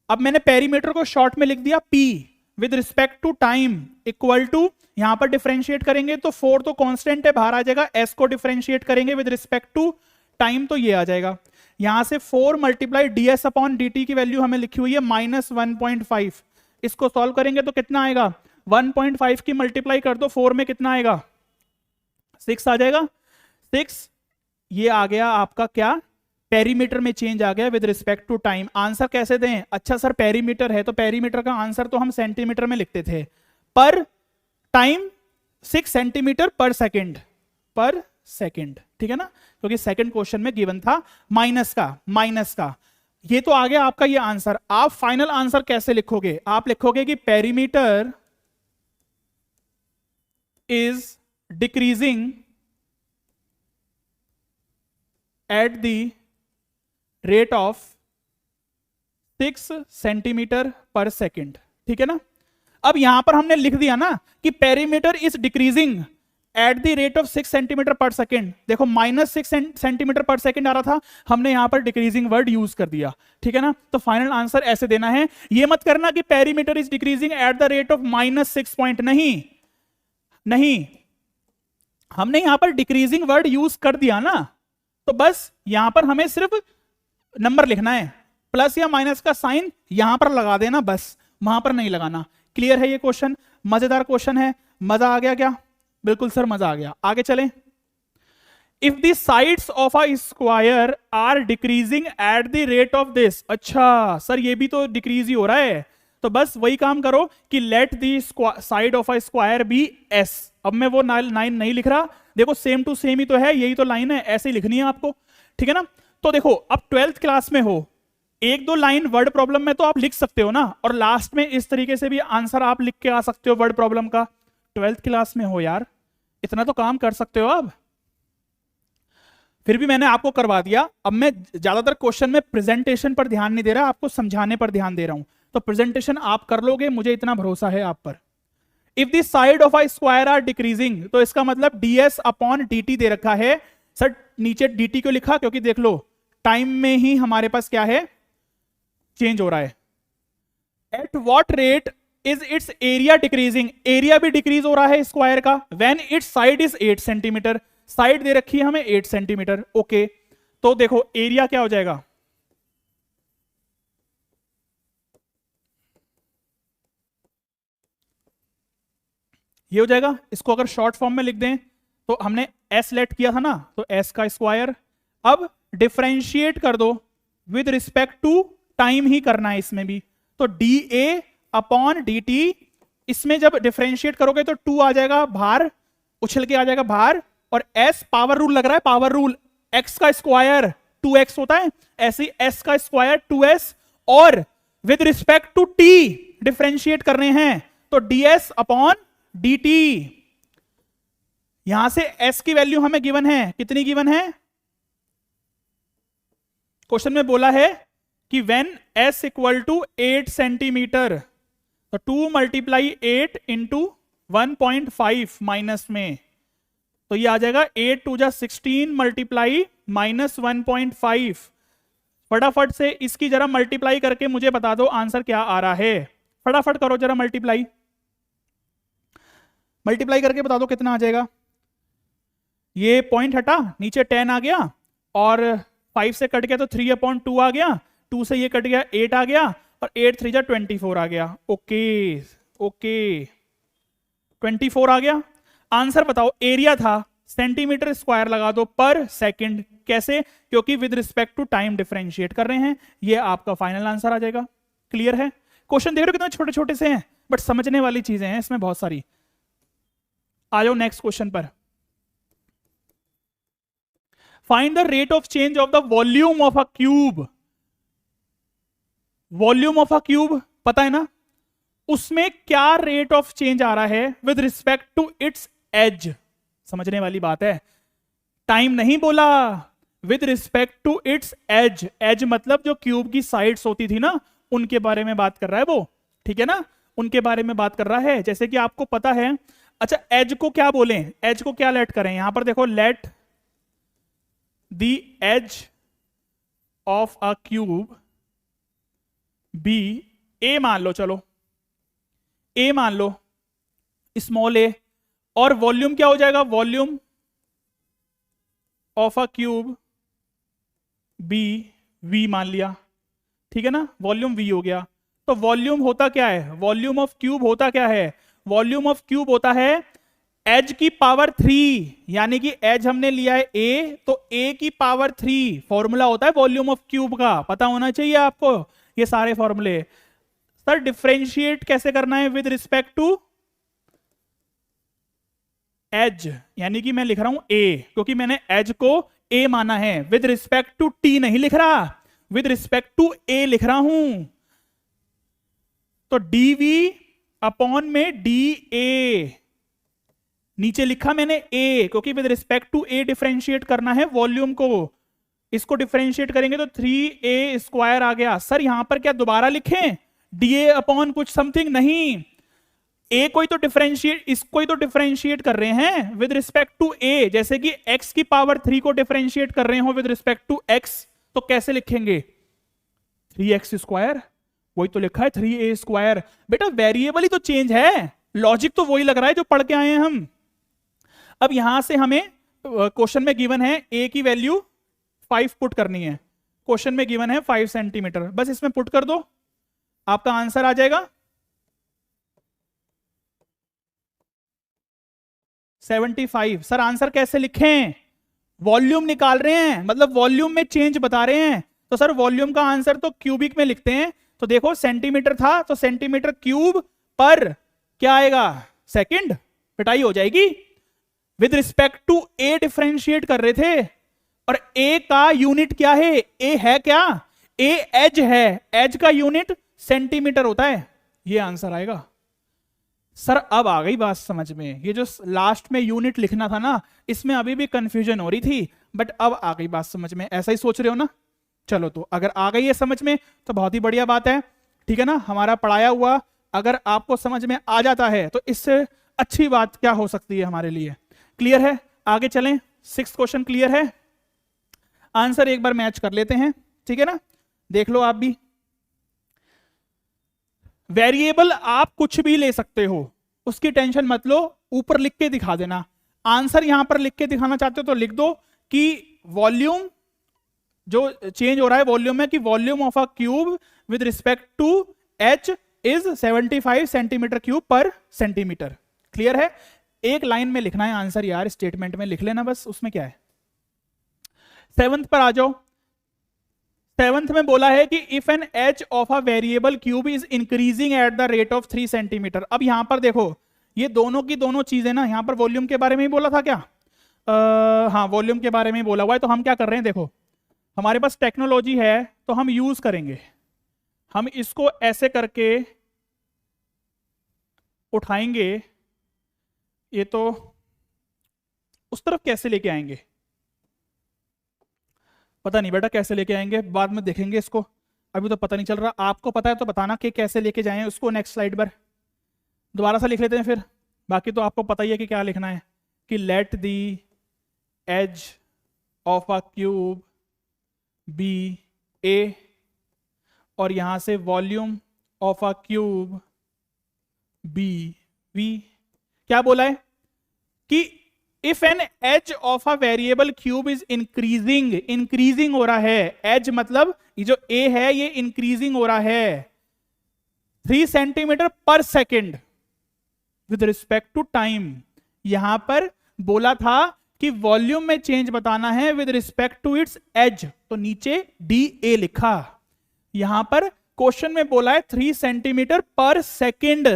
Speaker 1: अब मैंने पेरीमीटर को शॉर्ट में लिख दिया p, with respect to time equal to, यहां पर डिफरेंशिएट करेंगे तो 4 तो कांस्टेंट है, बाहर आ जाएगा, एस को डिफरेंशिएट करेंगे विद रिस्पेक्ट टू टाइम तो ये आ जाएगा। यहां से 4 multiply D S upon D T की वैल्यू हमें लिखी हुई है -1.5, इसको सॉल्व करेंगे तो कितना आएगा? 1.5 की मल्टीप्लाई कर दो 4 में, कितना आएगा? 6 आ जाएगा। 6 ये आ गया आपका क्या? पेरीमीटर में चेंज आ गया with respect to time. Answer कैसे दें? अच्छा सर पेरीमीटर है तो पेरीमीटर का आंसर तो हम सेंटीमीटर में लिखते थे, पर टाइम 6 सेंटीमीटर पर सेकेंड, ठीक है ना, क्योंकि सेकंड क्वेश्चन में गिवन था माइनस का। ये तो आ गया आपका ये आंसर। आप फाइनल आंसर कैसे लिखोगे? आप लिखोगे कि perimeter is decreasing at the rate of 6 centimetre पर सेकेंड, ठीक है ना। अब यहां पर हमने लिख दिया ना कि perimeter is decreasing at the rate of 6 centimetre पर सेकेंड। देखो -6 सेंटीमीटर पर सेकेंड आ रहा था, हमने यहां पर डिक्रीजिंग वर्ड यूज कर दिया, ठीक है ना। तो फाइनल आंसर ऐसे देना है। ये मत करना कि perimeter is decreasing at the rate of -6 point, नहीं, हमने यहां पर डिक्रीजिंग वर्ड यूज कर दिया ना, तो बस यहां पर हमें सिर्फ नंबर लिखना है, प्लस या माइनस का साइन यहां पर लगा देना, बस वहां पर नहीं लगाना। क्लियर है ये क्वेश्चन? मजेदार क्वेश्चन है, मजा आ गया क्या? बिल्कुल सर मजा आ गया। आगे चलें। If the sides of a square are decreasing at the rate of this, अच्छा सर ये भी तो डिक्रीज ही हो रहा है, तो बस वही काम करो कि let the side of a square be s. अब मैं वो लाइन नहीं लिख रहा, देखो सेम टू सेम ही तो है, यही तो लाइन है, ऐसे ही लिखनी है आपको, ठीक है ना। तो देखो अब 12th क्लास में हो, 1-2 लाइन वर्ड प्रॉब्लम में तो आप लिख सकते हो ना, और लास्ट में इस तरीके से भी आंसर आप लिख के आ सकते हो वर्ड प्रॉब्लम का। 12th क्लास में हो यार, इतना तो काम कर सकते हो आप। फिर भी मैंने आपको करवा दिया। अब मैं ज्यादातर क्वेश्चन में प्रेजेंटेशन पर ध्यान नहीं दे रहा, आपको समझाने पर ध्यान दे रहा हूं, तो प्रेजेंटेशन आप कर लोगे, मुझे इतना भरोसा है आप पर। If the side of a square are decreasing, तो इसका मतलब ds अपॉन dt दे रखा है। सर नीचे dt क्यों लिखा? क्योंकि देख लो टाइम में ही हमारे पास क्या है, चेंज हो रहा है। At what rate is its area decreasing, area भी डिक्रीज हो रहा है स्क्वायर का। When its side is 8 centimetre, side दे रखी है हमें 8 सेंटीमीटर, ओके। तो देखो एरिया क्या हो जाएगा, ये हो जाएगा। इसको अगर शॉर्ट फॉर्म में लिख दें तो हमने s लेट किया था ना, तो s का स्क्वायर। अब डिफरेंशिएट कर दो विद रिस्पेक्ट टू टाइम ही करना है इसमें भी, तो dA अपॉन dt, इसमें जब डिफरेंशिएट करोगे तो 2 आ जाएगा बाहर, उछल के आ जाएगा बाहर, और s पावर रूल लग रहा है, पावर रूल, x का स्क्वायर 2x होता है, ऐसे s का स्क्वायर 2s, और with respect to t differentiate करने हैं, तो ds अपॉन dt। यहां से s की वैल्यू हमें गिवन है, कितनी गिवन है? क्वेश्चन में बोला है कि when s equal to 8 centimetre, तो 2 मल्टीप्लाई 8 इंटू 1.5 माइनस में, तो ये आ जाएगा 8 2 जा 16 मल्टीप्लाई -1.5। फटाफट से इसकी जरा मल्टीप्लाई करके मुझे बता दो आंसर क्या आ रहा है। फटाफट करो जरा मल्टीप्लाई करके बता दो कितना आ जाएगा। ये पॉइंट हटा, नीचे 10 आ गया, और 5 से कट गया तो 3/2 आ गया, 2 से ये कट गया 8 आ गया, और 8 3 जा 24 आ गया। ओके 24 आ गया। आंसर बताओ, एरिया था, सेंटीमीटर स्क्वायर लगा दो पर सेकंड। कैसे? क्योंकि with respect to time differentiate कर रहे हैं। ये आपका फाइनल आंसर आ जाएगा। क्लियर है? क्वेश्चन देख रहे हो कितने छोटे छोटे से हैं, बट समझने वाली चीजें हैं इसमें बहुत सारी। आ जाओ नेक्स्ट क्वेश्चन पर। Find the rate of change of the volume of a cube. Volume of a cube पता है ना, उसमें क्या रेट ऑफ चेंज आ रहा है with respect to its age. समझने वाली बात है, टाइम नहीं बोला, with respect to its age. Age मतलब जो क्यूब की साइड्स होती थी ना, उनके बारे में बात कर रहा है वो, ठीक है ना, उनके बारे में बात कर रहा है। जैसे कि आपको पता है, अच्छा एज को क्या बोलें, एज को क्या लेट करें, यहां पर देखो let the edge of a cube be a मान लो, चलो ए मान लो, स्मॉल ए, और वॉल्यूम क्या हो जाएगा, volume of a cube be V मान लिया, ठीक है ना, वॉल्यूम वी हो गया। तो वॉल्यूम होता क्या है, वॉल्यूम ऑफ क्यूब होता क्या है, वॉल्यूम ऑफ क्यूब होता है एज की पावर 3, यानी कि एज हमने लिया है ए, तो ए की पावर 3 फॉर्मूला होता है वॉल्यूम ऑफ क्यूब का, पता होना चाहिए आपको ये सारे फॉर्मूले। सर डिफरेंशिएट कैसे करना है विद रिस्पेक्ट टू एज, यानी कि मैं लिख रहा हूं ए, क्योंकि मैंने एज को ए माना है, विद रिस्पेक्ट टू टी नहीं लिख रहा, विद रिस्पेक्ट टू ए लिख रहा हूं। तो डीवी अपॉन में डी ए, नीचे लिखा मैंने ए, क्योंकि with respect to A differentiate करना है वॉल्यूम को, इसको डिफरेंशिएट करेंगे तो 3a स्क्वायर आ गया। सर यहां पर क्या दोबारा लिखें डी ए अपॉन कुछ समथिंग, नहीं, ए को ही तो डिफरेंशिएट, इसको ही तो डिफरेंशिएट कर रहे हैं विद रिस्पेक्ट टू ए, जैसे कि x की पावर 3 को डिफरेंशिएट कर रहे हो विद रिस्पेक्ट टू x, तो कैसे लिखेंगे 3x स्क्वायर, वही तो लिखा है 3a स्क्वायर। बेटा वेरिएबल ही तो चेंज है, लॉजिक तो वही लग रहा है जो पढ़ के आए हैं हम। अब यहां से हमें क्वेश्चन में गिवन है a की वैल्यू 5 पुट करनी है, क्वेश्चन में गिवन है 5 सेंटीमीटर, बस इसमें पुट कर दो, आपका आंसर आ जाएगा 75। सर आंसर कैसे लिखें, वॉल्यूम निकाल रहे हैं, मतलब वॉल्यूम में चेंज बता रहे हैं, तो सर वॉल्यूम का आंसर तो क्यूबिक में लिखते हैं, तो देखो सेंटीमीटर था तो सेंटीमीटर क्यूब पर क्या आएगा सेकंड, पिटाई हो जाएगी। With respect to A differentiate कर रहे थे, और ए का यूनिट क्या है, ए है क्या, ए एज है, एज का यूनिट सेंटीमीटर होता है, ये आंसर आएगा। सर अब आ गई बात समझ में, ये जो लास्ट में यूनिट लिखना था ना, इसमें अभी भी कंफ्यूजन हो रही थी, बट अब आ गई बात समझ में, ऐसा ही सोच रहे हो ना, चलो तो अगर आ गई है समझ में तो बहुत ही बढ़िया बात है, ठीक है ना, हमारा पढ़ाया हुआ अगर आपको समझ में आ जाता है तो इससे अच्छी बात क्या हो सकती है हमारे लिए। क्लियर है, आगे चलें, 6th क्वेश्चन क्लियर है, आंसर एक बार मैच कर लेते हैं, ठीक है ना, देख लो आप भी। वेरिएबल आप कुछ भी ले सकते हो, उसकी टेंशन मत लो, ऊपर लिख के दिखा देना, आंसर यहां पर लिख के दिखाना चाहते हो तो लिख दो कि वॉल्यूम जो चेंज हो रहा है वॉल्यूम में, कि volume of a cube with respect to edge is 75 centimetre cube पर सेंटीमीटर। क्लियर है, एक लाइन में लिखना है आंसर यार, स्टेटमेंट में लिख लेना बस, उसमें क्या है। 7th पर आ जाओ, 7th में बोला है कि if an edge of a variable cube is increasing at the rate of 3 centimetre. अब यहां पर देखो ये दोनों की दोनों चीजें ना, यहां पर वॉल्यूम के बारे में ही बोला था क्या, हाँ वॉल्यूम के बारे में ही बोला हुआ है, तो हम क्या कर रहे हैं, देखो हमारे पास टेक्नोलॉजी है तो हम यूज करेंगे, हम इसको ऐसे करके उठाएंगे, ये तो उस तरफ कैसे लेके आएंगे पता नहीं बेटा, कैसे लेके आएंगे बाद में देखेंगे इसको, अभी तो पता नहीं चल रहा, आपको पता है तो बताना कि कैसे लेके जाएं उसको। नेक्स्ट स्लाइड पर दोबारा से लिख लेते हैं फिर, बाकी तो आपको पता ही है कि क्या लिखना है, कि let the edge of a cube be a, और यहां से volume of a cube be V. क्या बोला है कि if an edge of a variable cube is increasing, increasing हो रहा है, एज मतलब ये जो ए है ये इंक्रीजिंग हो रहा है 3 सेंटीमीटर पर second with respect to time. यहां पर बोला था कि वॉल्यूम में चेंज बताना है with respect to its edge, तो नीचे डी ए लिखा, यहां पर क्वेश्चन में बोला है 3 सेंटीमीटर पर सेकेंड,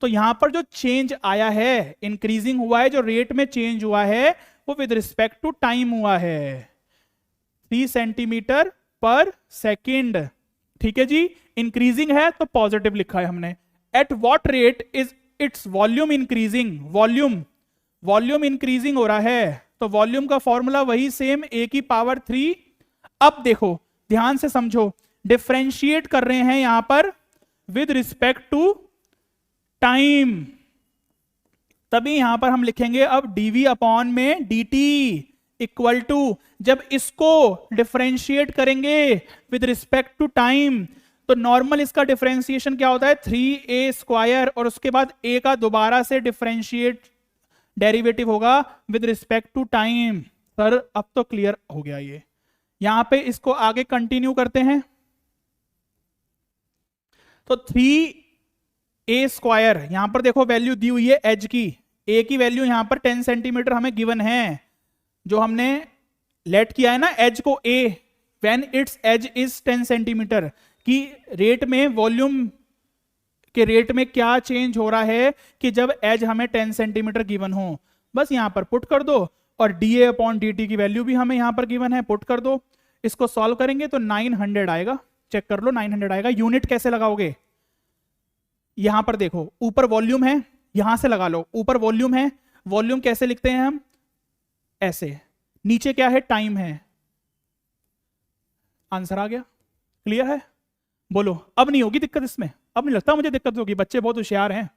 Speaker 1: तो यहां पर जो चेंज आया है, इंक्रीजिंग हुआ है, जो रेट में चेंज हुआ है वो विद रिस्पेक्ट टू टाइम हुआ है 3 सेंटीमीटर पर सेकेंड, ठीक है जी। इंक्रीजिंग है तो पॉजिटिव लिखा है हमने। At what rate is its volume increasing, volume increasing हो रहा है, तो वॉल्यूम का फॉर्मूला वही सेम, ए की पावर 3। अब देखो ध्यान से समझो, डिफरेंशिएट कर रहे हैं यहां पर विद रिस्पेक्ट टू टाइम, तभी यहां पर हम लिखेंगे अब dv अपॉन में dt इक्वल टू, जब इसको डिफरेंशिएट करेंगे विद रिस्पेक्ट टू टाइम तो नॉर्मल इसका डिफरेंशिएशन क्या होता है 3a स्क्वायर, और उसके बाद a का दोबारा से डिफरेंशिएट डेरिवेटिव होगा with respect to time. Sir अब तो क्लियर हो गया ये। यहां पे इसको आगे कंटिन्यू करते हैं, तो 3a स्क्वायर, यहां पर देखो वैल्यू दी हुई है एज की, a की वैल्यू यहां पर 10 सेंटीमीटर हमें गिवन है, जो हमने लेट किया है ना एज को a when its edge is 10 centimetre, कि रेट में वॉल्यूम के रेट में क्या चेंज हो रहा है कि जब एज हमें 10 सेंटीमीटर गिवन हो, बस यहां पर पुट कर दो, और dA अपॉन dt की वैल्यू भी हमें यहां पर गिवन है, पुट कर दो। इसको सॉल्व करेंगे तो 900 आएगा, चेक कर लो 900 आएगा। यूनिट कैसे लगाओगे, यहां पर देखो ऊपर वॉल्यूम है, यहां से लगा लो, ऊपर वॉल्यूम है, वॉल्यूम कैसे लिखते हैं हम ऐसे, नीचे क्या है टाइम है, आंसर आ गया। क्लियर है, बोलो अब नहीं होगी दिक्कत इसमें, अब नहीं लगता मुझे दिक्कत होगी, बच्चे बहुत होशियार हैं।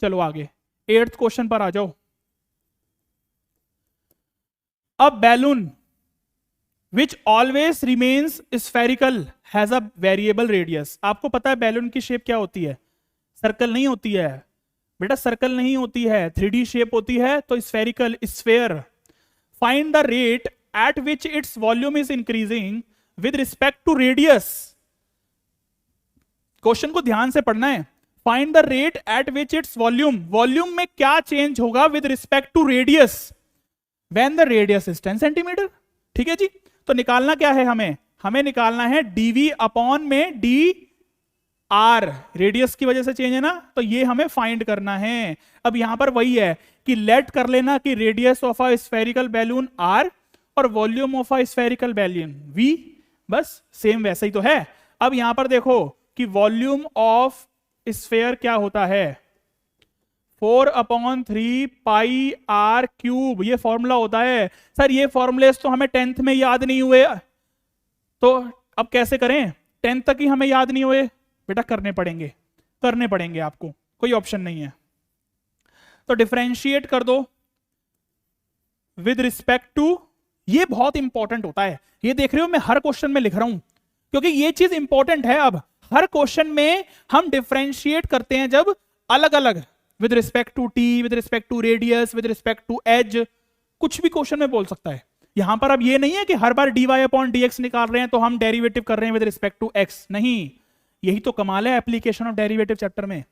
Speaker 1: चलो आगे 8th क्वेश्चन पर आ जाओ। अब balloon which always remains spherical has a variable radius, आपको पता है बैलून की शेप क्या होती है, सर्कल नहीं होती है बेटा, सर्कल नहीं होती है, 3D शेप होती है, तो spherical sphere. Find the rate at which its volume is increasing with respect to radius. Question को ध्यान से पढ़ना है। Find the rate at which its volume, volume में क्या चेंज होगा with respect to radius when the radius is 10 centimetre. ठीक है जी, तो निकालना क्या है हमें निकालना है dv अपॉन में डी आर, रेडियस की वजह से चेंज है ना, तो ये हमें फाइंड करना है। अब यहां पर वही है कि लेट कर लेना कि radius of a spherical balloon r और volume of a spherical balloon v, बस सेम वैसे ही तो है। अब यहां पर देखो कि वॉल्यूम ऑफ स्फेयर क्या होता है 4/3 पाई r क्यूब, ये फॉर्मूला होता है। सर ये फॉर्मूलेस तो हमें 10th में याद नहीं हुए, तो अब कैसे करें, 10th तक ही हमें याद नहीं हुए बेटा, करने पड़ेंगे आपको, कोई ऑप्शन नहीं है। तो डिफरेंशिएट कर दो विद रिस्पेक्ट टू, ये बहुत इंपॉर्टेंट होता है, ये देख रहे हो मैं हर क्वेश्चन में लिख रहा हूं क्योंकि ये चीज इंपॉर्टेंट है। अब हर क्वेश्चन में हम डिफरेंशिएट करते हैं जब अलग अलग, with respect to T, with respect to radius, with respect to edge, कुछ भी क्वेश्चन में बोल सकता है। यहां पर अब ये नहीं है कि हर बार dy अपॉन dx निकाल रहे हैं तो हम डेरिवेटिव कर रहे हैं विद रिस्पेक्ट टू x, नहीं, यही तो कमाल है एप्लीकेशन ऑफ डेरिवेटिव चैप्टर में।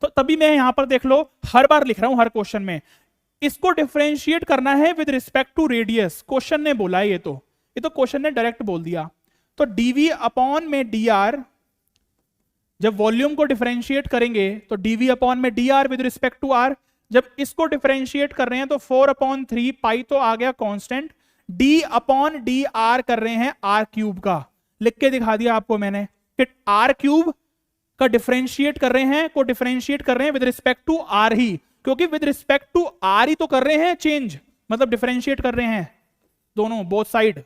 Speaker 1: तो तभी मैं यहां पर देख लो हर बार लिख रहा हूं हर क्वेश्चन में, इसको डिफरेंशिएट करना है with respect to radius, question ने बोला है, ये तो क्वेश्चन ने डायरेक्ट बोल दिया। तो dv अपॉन में dr, जब वॉल्यूम को डिफरेंशिएट करेंगे तो dv अपॉन में dr with respect to r, जब इसको डिफरेंशिएट कर रहे हैं तो 4/3 पाई तो आ गया कांस्टेंट, d अपॉन dr कर रहे हैं r क्यूब का, लिख के दिखा दिया आपको मैंने कि r क्यूब का डिफरेंशिएट कर रहे हैं, को डिफरेंशिएट कर रहे हैं विद रिस्पेक्ट टू r ही, क्योंकि विद रिस्पेक्ट टू r ही तो कर रहे हैं चेंज, मतलब डिफरेंशिएट कर रहे हैं दोनों, बोथ साइड।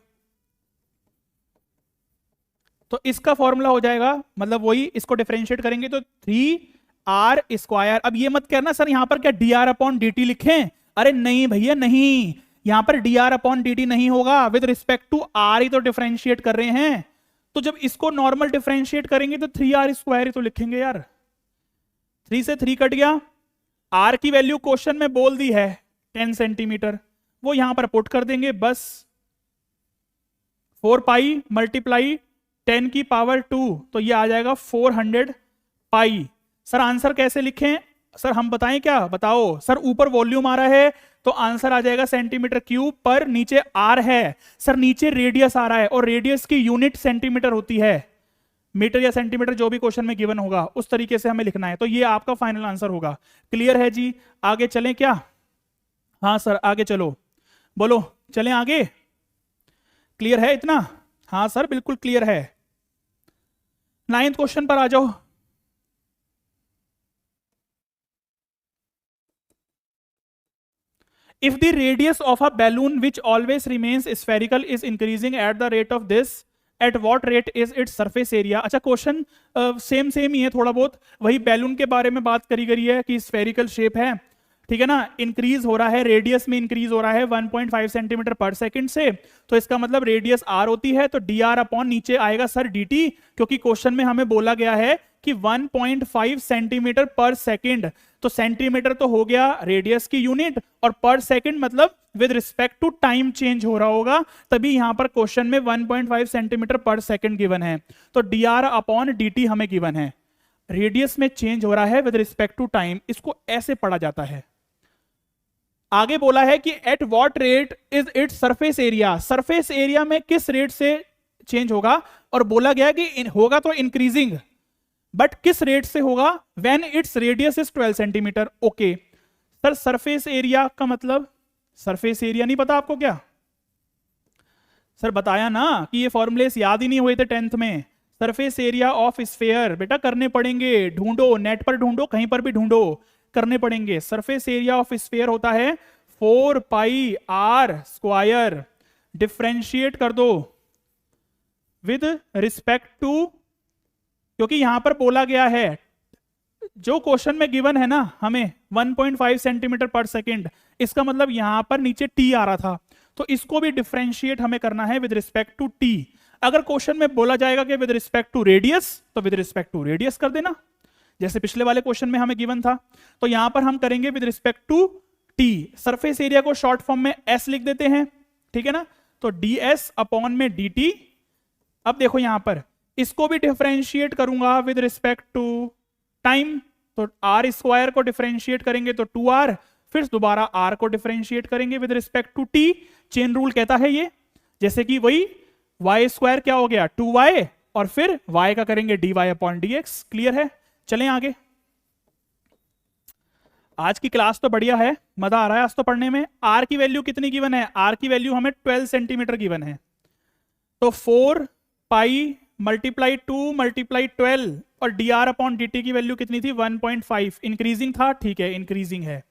Speaker 1: तो इसका फॉर्मूला हो जाएगा, मतलब वही, इसको डिफरेंशिएट करेंगे तो 3r स्क्वायर। अब ये मत कहना सर यहां पर क्या dr अपॉन dt लिखें, अरे नहीं भैया नहीं, यहां पर dr अपॉन dt नहीं होगा, विद रिस्पेक्ट टू r ही तो डिफरेंशिएट कर रहे हैं। तो जब इसको नॉर्मल डिफरेंशिएट करेंगे तो 3r स्क्वायर ही तो लिखेंगे यार, 3 से 3 कट गया, r की वैल्यू क्वेश्चन में बोल दी है 10 सेंटीमीटर, वो यहां पर पुट कर देंगे, बस 4 पाई मल्टीप्लाई 10 की पावर 2, तो ये आ जाएगा 400 पाई। सर आंसर कैसे लिखें, सर हम बताएं क्या, बताओ सर। ऊपर वॉल्यूम आ रहा है तो आंसर आ जाएगा सेंटीमीटर क्यूब पर, नीचे आर है, सर नीचे रेडियस आ रहा है और रेडियस की यूनिट सेंटीमीटर होती है, मीटर या सेंटीमीटर जो भी क्वेश्चन में गिवन होगा उस तरीके से हमें लिखना है, तो ये आपका फाइनल आंसर होगा। क्लियर है जी, आगे चलें क्या, हाँ सर आगे चलो, बोलो चलें आगे, क्लियर है इतना, हाँ सर बिल्कुल क्लियर है। 9th क्वेश्चन पर आ जाओ। If the radius of a balloon which always remains spherical is increasing at the rate of this, at what rate is its surface area. अच्छा क्वेश्चन सेम ही है, थोड़ा बहुत वही बैलून के बारे में बात करी गई है कि स्फेरिकल शेप है, ठीक है ना, इंक्रीज हो रहा है, रेडियस में इंक्रीज हो रहा है 1.5 सेंटीमीटर पर सेकंड से, तो इसका मतलब रेडियस आर होती है, तो डी आर अपॉन नीचे आएगा सर डी टी, क्योंकि क्वेश्चन में हमें बोला गया है कि 1.5 सेंटीमीटर पर सेकंड, तो सेंटीमीटर तो हो गया रेडियस की यूनिट, और पर सेकंड मतलब with respect to time change हो रहा होगा, तभी यहां पर क्वेश्चन में 1.5 सेंटीमीटर पर सेकंड गिवन है, तो D R upon D T हमें गिवन है, रेडियस में चेंज हो रहा है विद रिस्पेक्ट टू टाइम, इसको ऐसे पढ़ा जाता है। आगे बोला है कि at what rate is its surface area, surface area में किस रेट से चेंज होगा, और बोला गया कि होगा तो इंक्रीजिंग, बट किस रेट से होगा, when its radius is 12 centimetre. Okay sir, surface area का मतलब, सरफेस एरिया नहीं पता आपको क्या? सर बताया ना कि ये फॉर्मूलेस याद ही नहीं हुए थे 10th में। सरफेस एरिया ऑफ स्फीयर बेटा करने पड़ेंगे, ढूंढो, नेट पर ढूंढो, कहीं पर भी ढूंढो, करने पड़ेंगे। सरफेस एरिया ऑफ स्फीयर होता है 4 पाई आर स्क्वायर, डिफ्रेंशिएट कर दो विद रिस्पेक्ट टू, क्योंकि यहां पर बोला गया है, जो क्वेश्चन में गिवन है ना हमें 1.5 सेंटीमीटर पर सेकंड, इसका मतलब यहां पर नीचे टी आ रहा था, तो इसको भी डिफरेंशिएट हमें करना है विद रिस्पेक्ट टू टी। अगर क्वेश्चन में बोला जाएगा कि विद रिस्पेक्ट टू रेडियस, तो विद रिस्पेक्ट टू रेडियस कर देना, जैसे पिछले वाले क्वेश्चन में हमें गिवन था, तो यहां पर हम करेंगे with respect to T. Surface area को शॉर्ट फॉर्म में एस लिख देते हैं, ठीक है ना, तो डी एस अपॉन में डी टी। अब देखो यहां पर इसको भी डिफरेंशिएट करूंगा विद रिस्पेक्ट टू टाइम, तो आर स्क्वायर को डिफरेंशिएट करेंगे तो 2r, फिर दोबारा r को डिफरेंशिएट करेंगे with respect to t। Chain rule कहता है ये, जैसे कि वही y स्क्वायर क्या हो गया 2y, और फिर y का करेंगे dy अपॉन dx। क्लियर है? चलें आगे। आज की क्लास तो बढ़िया है, मजा आ रहा है आज तो पढ़ने में। r की वैल्यू कितनी गिवन है? r की वैल्यू हमें 12 सेंटीमीटर गिवन है, तो 4 पाई मल्टीप्लाई 2 मल्टीप्लाई 12, और D R upon D T की वैल्यू कितनी थी 1.5, इंक्रीजिंग था, ठीक है इंक्रीजिंग है,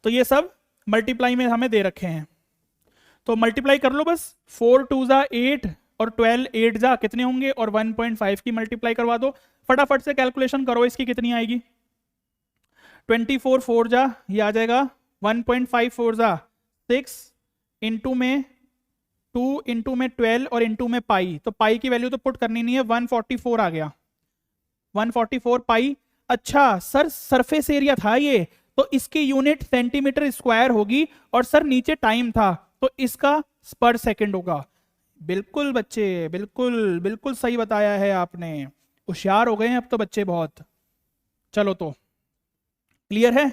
Speaker 1: तो ये सब मल्टीप्लाई में हमें दे रखे हैं, तो मल्टीप्लाई कर लो बस, 4 2 जा 8 और 12 8 जा कितने होंगे, और 1.5 की मल्टीप्लाई करवा दो, फटाफट से कैलकुलेशन करो इसकी कितनी आएगी। 24 4 जा ये आ जाएगा 1.5 4 जा 6, इंटू में 2 इंटू में 12 और इंटू में पाई, तो पाई की वैल्यू तो पुट करनी नहीं है, 144 आ गया, 144 पाई। अच्छा सर सरफेस एरिया था ये, तो इसकी यूनिट सेंटीमीटर स्क्वायर होगी, और सर नीचे टाइम था तो इसका पर सेकंड होगा। बिल्कुल बच्चे, बिल्कुल बिल्कुल सही बताया है आपने, होशियार हो गए हैं अब तो बच्चे बहुत। चलो तो क्लियर है,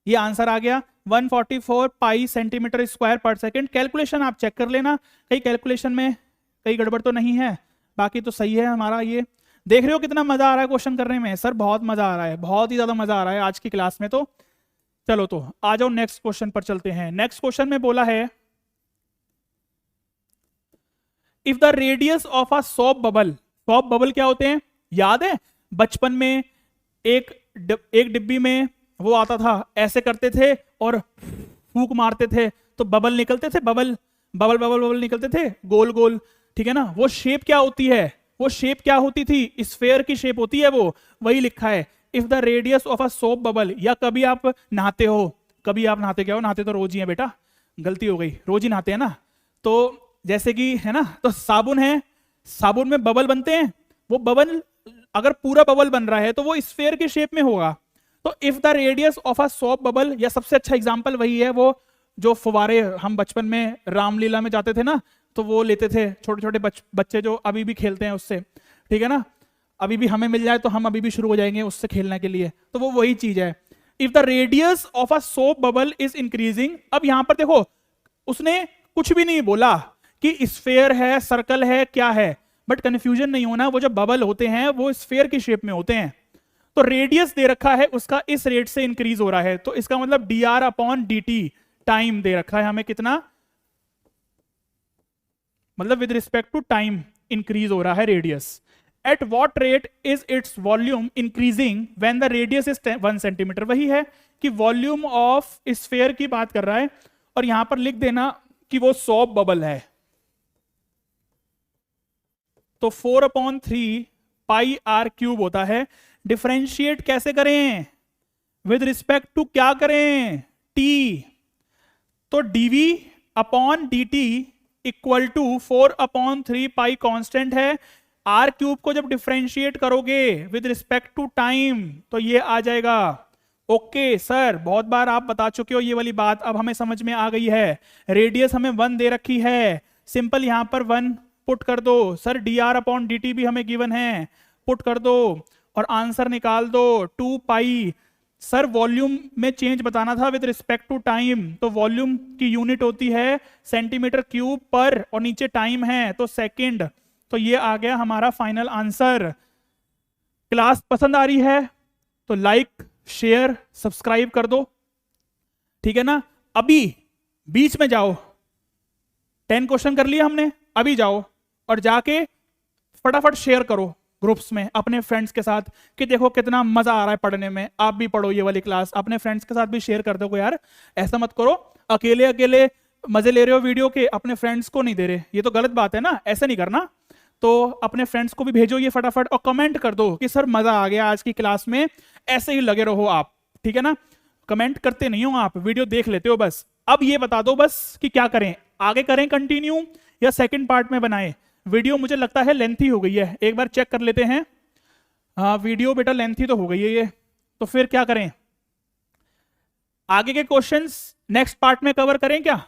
Speaker 1: ये आंसर आ गया 144 पाई सेंटीमीटर स्क्वायर पर सेकंड। कैलकुलेशन आप चेक कर लेना, कहीं कैलकुलेशन में कहीं गड़बड़ तो नहीं है, बाकी तो सही है हमारा। ये देख रहे हो कितना मजा आ रहा है क्वेश्चन करने में? सर बहुत मजा आ रहा है, बहुत ही ज्यादा मजा आ रहा है आज की क्लास में। तो चलो तो आ जाओ नेक्स्ट क्वेश्चन पर चलते हैं। नेक्स्ट क्वेश्चन में बोला है if the radius of a shop bubble, shop bubble क्या होते हैं याद है? बचपन में एक डिब्बी में वो आता था, ऐसे करते थे और फूंक मारते थे तो बबल निकलते थे, बबल बबल बबल बबल निकलते थे गोल गोल, ठीक है ना। वो शेप क्या होती है, वो शेप क्या होती थी? स्फेयर की शेप होती है वो, वही लिखा है if the radius of a soap bubble. या कभी आप नहाते हो, कभी आप नहाते क्या हो, नहाते तो रोज ही है बेटा, गलती हो गई, रोज ही नहाते हैं ना, तो जैसे कि है ना, तो साबुन है, साबुन में बबल बनते हैं, वो बबल अगर पूरा बबल बन रहा है तो वो स्फेयर की शेप में होगा। तो if the radius of a soap bubble, या सबसे अच्छा एग्जांपल वही है, वो जो फुवारे हम बचपन में रामलीला में जाते थे ना, तो वो लेते थे छोटे छोटे बच्चे जो अभी भी खेलते हैं उससे, ठीक है ना, अभी भी हमें मिल जाए तो हम अभी भी शुरू हो जाएंगे उससे खेलने के लिए, तो वो वही चीज है। If the radius of a soap bubble is increasing, अब यहां पर देखो उसने कुछ भी नहीं बोला कि स्फेयर है, सर्कल है, क्या है, बट कंफ्यूजन नहीं होना, वो जो बबल होते हैं वो स्फेयर की शेप में होते हैं। तो रेडियस दे रखा है उसका इस रेट से इंक्रीज हो रहा है, तो इसका मतलब D R upon D T, time दे रखा है हमें कितना, मतलब with respect to time increase हो रहा है radius. At what rate is its volume increasing when the radius is 1 centimetre. वही है कि वॉल्यूम ऑफ स्फेयर की बात कर रहा है, और यहां पर लिख देना कि वो सोप बबल है, तो 4/3 पाई आर क्यूब होता है। डिफरेंशिएट कैसे करें, विद रिस्पेक्ट टू क्या करें, टी। तो dv upon dt equal to 4/3 pi constant है। आर क्यूब को जब डिफरेंशिएट करोगे विद रिस्पेक्ट टू टाइम तो ये आ जाएगा। ओके सर, बहुत बार आप बता चुके हो ये वाली बात, अब हमें समझ में आ गई है। रेडियस हमें 1 दे रखी है, सिंपल यहां पर 1 पुट कर दो। सर dr अपॉन dt भी हमें गिवन है, पुट कर दो और आंसर निकाल दो 2 पाई। सर वॉल्यूम में चेंज बताना था विद रिस्पेक्ट टू टाइम, तो वॉल्यूम की यूनिट होती है सेंटीमीटर क्यूब पर और नीचे टाइम है तो सेकंड। तो ये आ गया हमारा फाइनल आंसर। क्लास पसंद आ रही है तो लाइक शेयर सब्सक्राइब कर दो, ठीक है ना। अभी बीच में जाओ, 10 क्वेश्चन कर लिए हमने, अभी जाओ और जाके फटाफट शेयर करो ग्रुप्स में अपने फ्रेंड्स के साथ कि देखो कितना मजा आ रहा है पढ़ने में, आप भी पढ़ो ये वाली क्लास। अपने फ्रेंड्स के साथ भी शेयर कर दो यार, ऐसा मत करो अकेले अकेले मजे ले रहे हो वीडियो के, अपने फ्रेंड्स को नहीं दे रहे, ये तो गलत बात है ना, ऐसे नहीं करना। तो अपने फ्रेंड्स को भी भेजो ये फटाफट और कमेंट कर दो कि सर मजा आ गया आज की क्लास में, ऐसे ही लगे रहो आप, ठीक है ना। कमेंट करते नहीं हो आप, वीडियो देख लेते हो बस। अब ये बता दो बस कि क्या करें, आगे करें कंटिन्यू या सेकंड पार्ट में बनाएं। वीडियो मुझे लगता है लेंथी हो गई है, एक बार चेक कर लेते हैं। हाँ वीडियो बेटा लेंथी तो हो गई है ये, तो फिर क्या करें, आगे के क्वेश्चंस नेक्स्ट पार्ट में कवर करें क्या।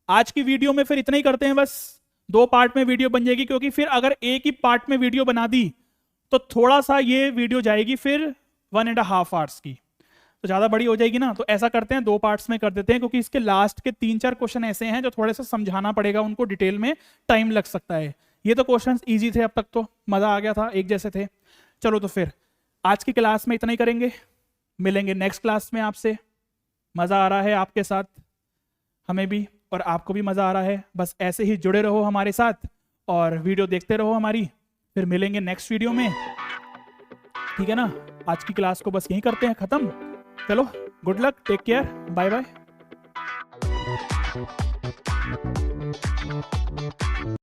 Speaker 1: आज की वीडियो में फिर इतना ही करते हैं, बस 2 पार्ट में वीडियो बन जाएगी, क्योंकि फिर अगर एक ही पार्ट में वीडियो बना दी तो थोड़ा सा ये वीडियो जाएगी फिर 1.5 आवर्स की, तो ज़्यादा बड़ी हो जाएगी ना। तो ऐसा करते हैं 2 पार्ट्स में कर देते हैं, क्योंकि इसके लास्ट के 3-4 क्वेश्चन ऐसे हैं जो थोड़े से समझाना पड़ेगा, उनको डिटेल में टाइम लग सकता है। ये तो क्वेश्चंस इजी थे अब तक, तो मज़ा आ गया था, एक जैसे थे। चलो तो फिर आज की क्लास में इतना ही करेंगे, मिलेंगे नेक्स्ट क्लास में आपसे। मज़ा आ रहा है आपके साथ, हमें भी और आपको भी मज़ा आ रहा है, बस ऐसे ही जुड़े रहो हमारे साथ और वीडियो देखते रहो हमारी। फिर मिलेंगे नेक्स्ट वीडियो में, ठीक है ना। आज की क्लास को बस यहीं करते हैं ख़त्म। चलो good luck, take care, bye bye.